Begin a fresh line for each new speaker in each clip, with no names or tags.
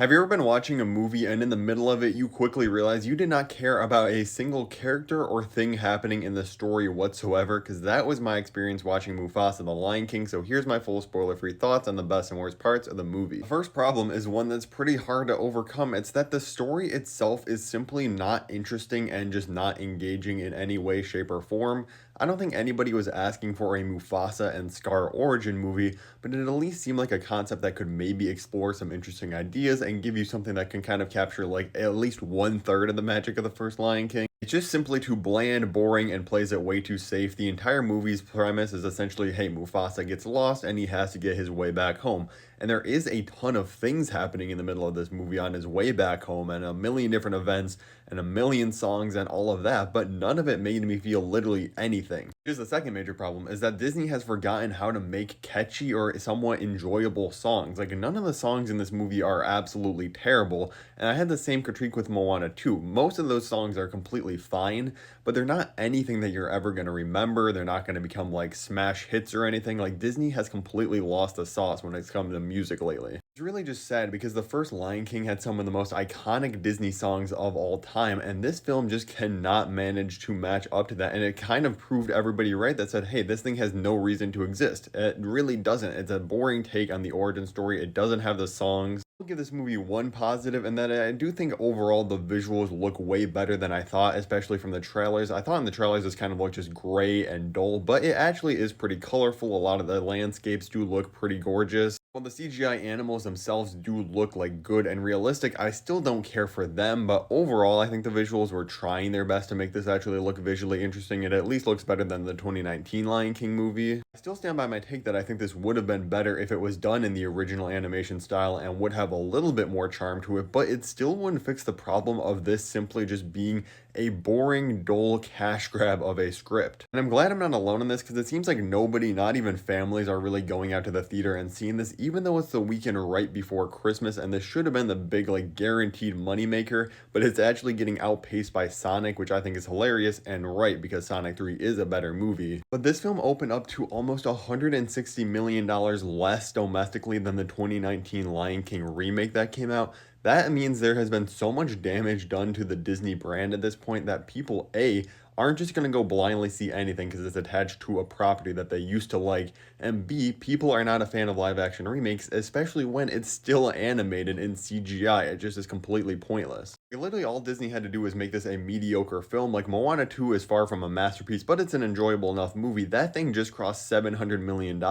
Have you ever been watching a movie and in the middle of it, you quickly realize you did not care about a single character or thing happening in the story whatsoever? Because that was my experience watching Mufasa the Lion King. So here's my full spoiler free thoughts on the best and worst parts of the movie. The first problem is one that's pretty hard to overcome. It's that the story itself is simply not interesting and just not engaging in any way, shape, or form. I don't think anybody was asking for a Mufasa and Scar origin movie, but it at least seemed like a concept that could maybe explore some interesting ideas and give you something that can kind of capture like at least one third of the magic of the first Lion King. It's just simply too bland, boring, and plays it way too safe. The entire movie's premise is essentially, hey, Mufasa gets lost and he has to get his way back home. And there is a ton of things happening in the middle of this movie on his way back home, and a million different events and a million songs and all of that, but none of it made me feel literally anything. Here's the second major problem is that Disney has forgotten how to make catchy or somewhat enjoyable songs. Like, none of the songs in this movie are absolutely terrible, and I had the same critique with Moana too. Most of those songs are completely fine, but they're not anything that you're ever going to remember. They're not going to become like smash hits or anything. Like, Disney has completely lost the sauce when it's come to music lately. It's really just sad because the first Lion King had some of the most iconic Disney songs of all time, and this film just cannot manage to match up to that. And it kind of proved everybody right that said, hey, this thing has no reason to exist. It really doesn't. It's a boring take on the origin story. It doesn't have the songs. I'll give this movie one positive, and that I do think overall the visuals look way better than I thought, especially from the trailers. I thought in the trailers this kind of looked just gray and dull, but it actually is pretty colorful. A lot of the landscapes do look pretty gorgeous. While the CGI animals themselves do look like good and realistic, I still don't care for them, but overall I think the visuals were trying their best to make this actually look visually interesting. It at least looks better than the 2019 Lion King movie. I still stand by my take that I think this would have been better if it was done in the original animation style and would have a little bit more charm to it, but it still wouldn't fix the problem of this simply just being a boring, dull cash grab of a script. And I'm glad I'm not alone in this because it seems like nobody, not even families, are really going out to the theater and seeing this, even though it's the weekend right before Christmas, and this should have been the big, like, guaranteed moneymaker, but it's actually getting outpaced by Sonic, which I think is hilarious and right because Sonic 3 is a better movie. But this film opened up to almost $160 million less domestically than the 2019 Lion King remake that came out. That means there has been so much damage done to the Disney brand at this point that people, A, aren't just going to go blindly see anything because it's attached to a property that they used to like, and B, people are not a fan of live action remakes, especially when it's still animated in CGI. It just is completely pointless. Literally all Disney had to do was make this a mediocre film. Like, Moana 2 is far from a masterpiece, but it's an enjoyable enough movie. That thing just crossed $700 million,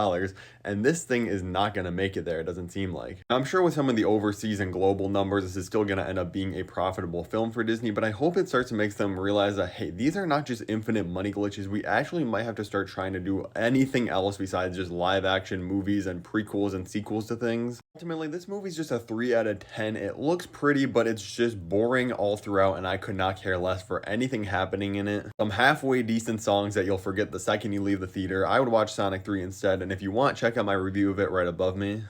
and this thing is not going to make it there, it doesn't seem like. I'm sure with some of the overseas and global numbers, this is still going to end up being a profitable film for Disney, but I hope it starts to make them realize that, hey, these are not just infinite money glitches. We actually might have to start trying to do anything else besides just live action movies and prequels and sequels to things. Ultimately, this movie's just a 3 out of 10. It looks pretty, but it's just boring all throughout, and I could not care less for anything happening in it. Some halfway decent songs that you'll forget the second you leave the theater. I would watch Sonic 3 instead, and if you want, check out my review of it right above me.